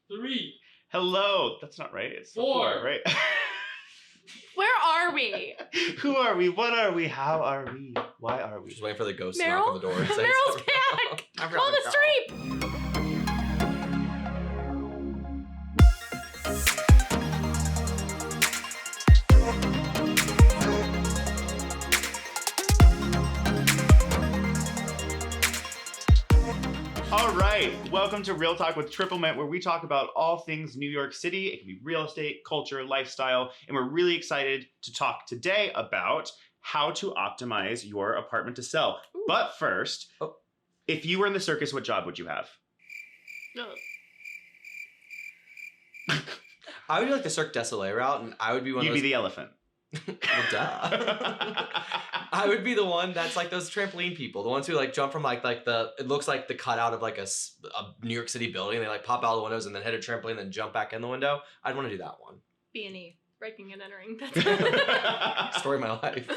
3. Hello. That's not right. It's 4. right? Where are we? Who are we? What are we? How are we? Why are we? Just waiting for the ghost to Meryl? knock on the door and say Meryl's something. back! Call the street! All right, welcome to Real Talk with Triplemint, where we talk about all things New York City. It can be real estate, culture, lifestyle, and we're really excited to talk today about how to optimize your apartment to sell. Ooh. But first, if you were in the circus, what job would you have? I would do like the Cirque du Soleil route, and I would be one You'd of those... be the elephant. Well, duh. I would be the one that's like those trampoline people, the ones who like jump from like the it looks like the cutout of like a New York City building. They like pop out of the windows and then hit a trampoline and then jump back in the window. I'd want to do that one. B&E, breaking and entering. Story of my life.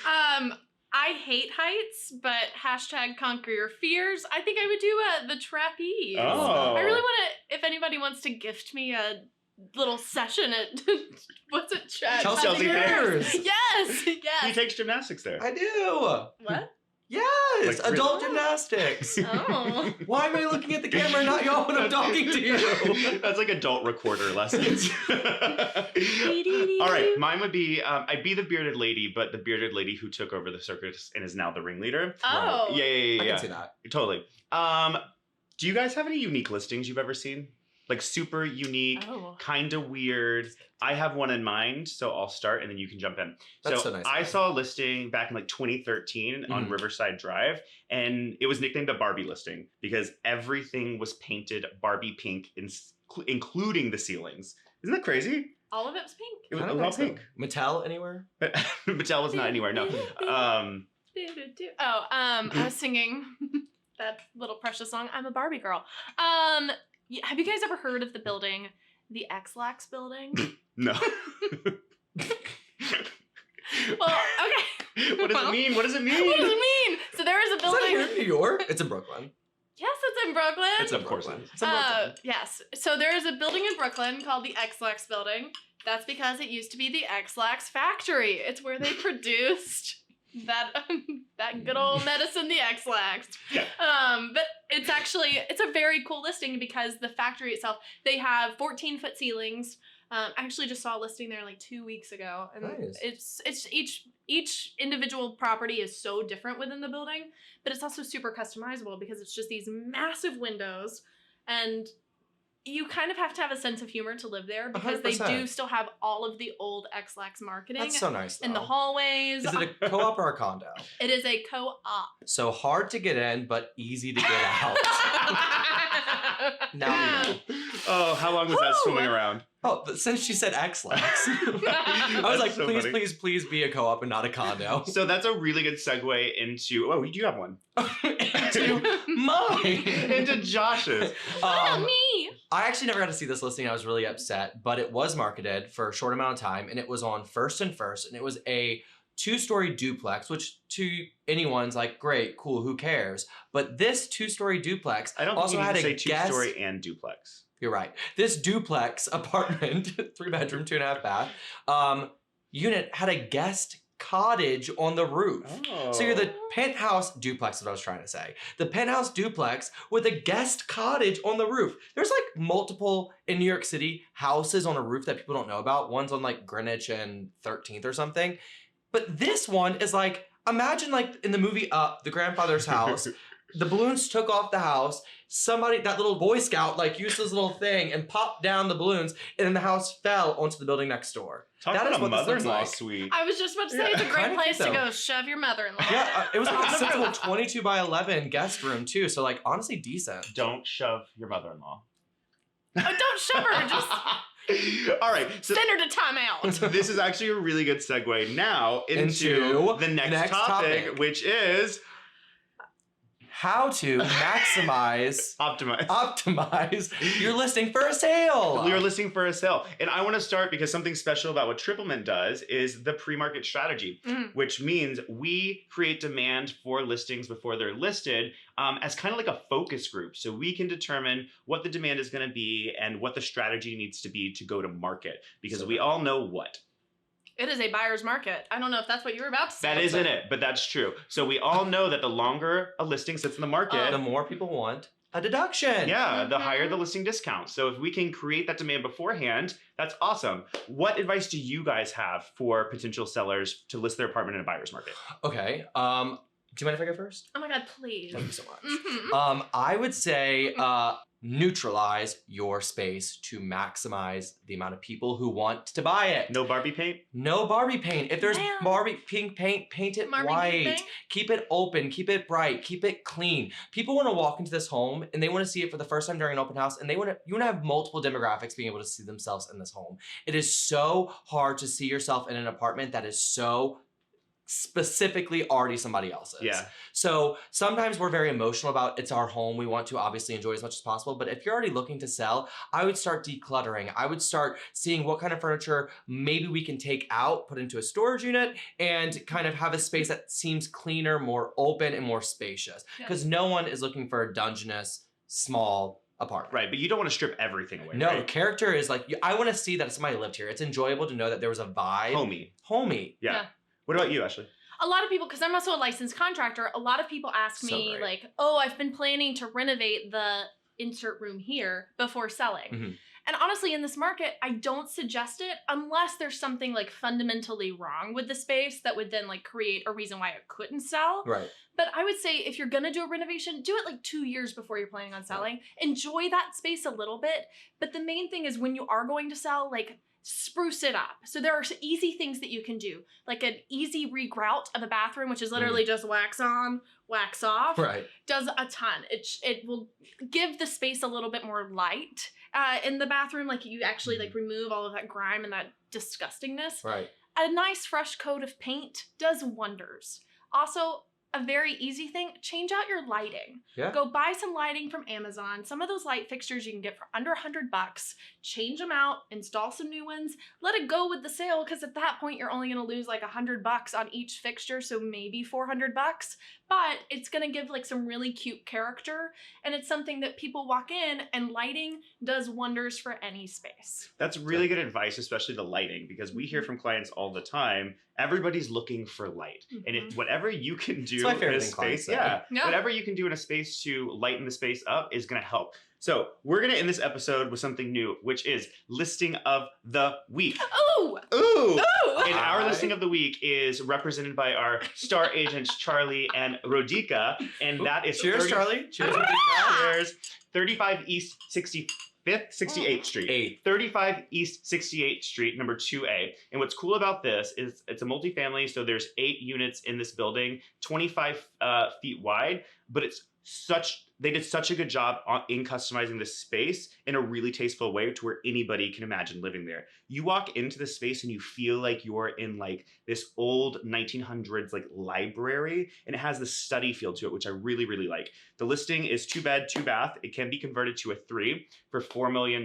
I hate heights, but hashtag conquer your fears. I think I would do the trapeze. Oh. I really want to, if anybody wants to gift me a little session at, what's it? Chelsea Piers. Yes, He yes. takes gymnastics there. I do. What? Yes, Like, adult really? gymnastics. Oh. Why am I looking at the camera and not y'all when I'm talking to you? That's like adult recorder lessons. All right, mine would be, I'd be the bearded lady, but the bearded lady who took over the circus and is now the ringleader. Oh. Yeah. I can see that. Totally. Do you guys have any unique listings you've ever seen? Like super unique, Oh. kind of weird. I have one in mind, so I'll start and then you can jump in. That's so nice. I saw a listing back in like 2013 on Riverside Drive, and it was nicknamed a Barbie listing because everything was painted Barbie pink, including the ceilings. Isn't that crazy? All of it was pink. It was Kinda all think pink. so. Mattel anywhere? Mattel was not anywhere, no. I was singing that little precious song, I'm a Barbie girl. Have you guys ever heard of the building, the X-Lax building? No. Well, okay. What does it mean? What does it mean? What does it mean? So there is a Is that here building. in New York? It's in Brooklyn. Yes, it's in Brooklyn. It's in Of course it Brooklyn. is. It's in Brooklyn. Yes. So there is a building in Brooklyn called the X-Lax building. That's because it used to be the X-Lax factory. It's where they produced that good old medicine, the X-Lax. Yeah. But it's a very cool listing because the factory itself, they have 14-foot ceilings. I actually just saw a listing there like 2 weeks ago, and Nice. it's each individual property is so different within the building, but it's also super customizable because it's just these massive windows, and you kind of have to have a sense of humor to live there because they 100%. do still have all of the old X-Lax marketing That's so nice, though. in the hallways. Is it a co-op or a condo? It is a co-op. So hard to get in, but easy to get out. Now we know. Oh, how long was that Woo! swimming around? Oh, since she said X-Lax. I was like, so please, funny. please be a co-op and not a condo. So that's a really good segue into, oh, you do have one. Into mine. Into Josh's. What me? I actually never got to see this listing. I was really upset, but it was marketed for a short amount of time, and it was on First and First, and it was a 2-story duplex, which to anyone's like, great, cool, who cares? But this 2-story duplex I don't also think had you a need to say guest. two-story and duplex. You're right. This duplex apartment, 3-bedroom, 2.5 bath, unit had a guest cottage on the roof. Oh. So you're the penthouse duplex is what I was trying to say. The penthouse duplex with a guest cottage on the roof. There's like multiple in New York City houses on a roof that people don't know about. One's on like Greenwich and 13th or something. But this one is like, imagine like in the movie Up, the grandfather's house, the balloons took off the house. Somebody, that little Boy Scout, like used this little thing and popped down the balloons, and then the house fell onto the building next door. Talk That about is a what this looks mother-in-law like. suite. I was just about to say it's a I great think place to so. go shove your mother-in-law. Yeah, it was like On a the sensible roof. 22 by 11 guest room too. So like honestly decent. Don't shove your mother-in-law. Oh, don't shove her. Just All right. So send her to timeout. this is actually a really good segue now into Into the next next topic, topic. which is how to maximize, optimize your listing for a sale. We are listing for a sale. And I want to start because something special about what Triplemint does is the pre-market strategy, which means we create demand for listings before they're listed as kind of like a focus group. So we can determine what the demand is going to be and what the strategy needs to be to go to market, because we all know what. It is a buyer's market. I don't know if that's what you were about to say. That isn't it, but that's true. So we all know that the longer a listing sits in the market, the more people want a deduction. Yeah, the higher the listing discount. So if we can create that demand beforehand, that's awesome. What advice do you guys have for potential sellers to list their apartment in a buyer's market? Okay. Do you mind if I go first? Oh my God, please. Thank you so much. I would say neutralize your space to maximize the amount of people who want to buy it. No Barbie paint? No Barbie paint. If there's Barbie pink paint, paint it white. Keep it open, keep it bright, keep it clean. People want to walk into this home and they want to see it for the first time during an open house, and you want to have multiple demographics being able to see themselves in this home. It is so hard to see yourself in an apartment that is so specifically already somebody else's. Yeah. So sometimes we're very emotional about it's our home. We want to obviously enjoy as much as possible. But if you're already looking to sell, I would start decluttering. I would start seeing what kind of furniture maybe we can take out, put into a storage unit, and kind of have a space that seems cleaner, more open, and more spacious. Because no one is looking for a dungeness, small apartment. Right, but you don't want to strip everything away. No, right? Character is like, I want to see that somebody lived here. It's enjoyable to know that there was a vibe. Homey. Yeah. What about you, Ashley? A lot of people, because I'm also a licensed contractor, a lot of people ask me like, oh, I've been planning to renovate the insert room here before selling. And honestly, in this market, I don't suggest it unless there's something like fundamentally wrong with the space that would then like create a reason why it couldn't sell. Right. But I would say if you're gonna do a renovation, do it like 2 years before you're planning on selling. Enjoy that space a little bit. But the main thing is when you are going to sell, like, spruce it up. So there are easy things that you can do, like an easy regrout of a bathroom, which is literally just wax on, wax off. Right. Does a ton. It will give the space a little bit more light in the bathroom. Like you actually like remove all of that grime and that disgustingness. Right. A nice fresh coat of paint does wonders. Also, a very easy thing, change out your lighting. Yeah. Go buy some lighting from Amazon. Some of those light fixtures you can get for under $100. Change them out, install some new ones, let it go with the sale, because at that point you're only gonna lose like $100 on each fixture, so maybe $400. But it's gonna give like some really cute character, and it's something that people walk in, and lighting does wonders for any space. That's really good advice, especially the lighting, because we hear from clients all the time, everybody's looking for light. And if whatever you can do in a space, whatever you can do in a space to lighten the space up is gonna help. So we're gonna end this episode with something new, which is listing of the week. Ooh! Ooh! And our listing of the week is represented by our star agents, Charlie and Rodica. And that is cheers, Charlie. Cheers, Rodica. Cheers. 35 East 68th Street. 35 East 68th Street, number 2A. And what's cool about this is it's a multifamily, so there's 8 units in this building, 25 feet wide, but they did such a good job in customizing this space in a really tasteful way to where anybody can imagine living there. You walk into the space and you feel like you're in like this old 1900s like library, and it has this study feel to it, which I really, really like. The listing is 2 bed, 2 bath. It can be converted to a 3 for $4 million,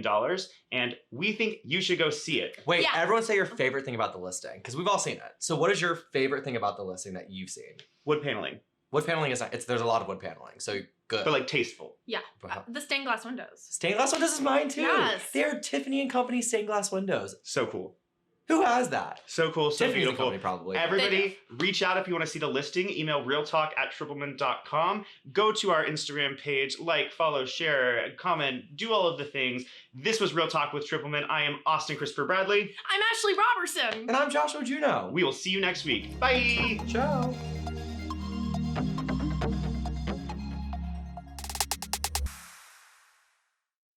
and we think you should go see it. Wait, everyone say your favorite thing about the listing, because we've all seen it. So what is your favorite thing about the listing that you've seen? Wood paneling. Wood paneling is there's a lot of wood paneling, so good. But like tasteful. Yeah. The stained glass windows. Stained glass windows is mine too. Yes. They're Tiffany and Company stained glass windows. So cool. Who has that? So cool, so Tiffany beautiful. Company, probably. Everybody, reach out if you want to see the listing. Email realtalk@triplemint.com. Go to our Instagram page, like, follow, share, comment, do all of the things. This was Real Talk with Triplemint. I am Austin Christopher Bradley. I'm Ashley Robertson. And I'm Joshua Juno. We will see you next week. Bye. Ciao.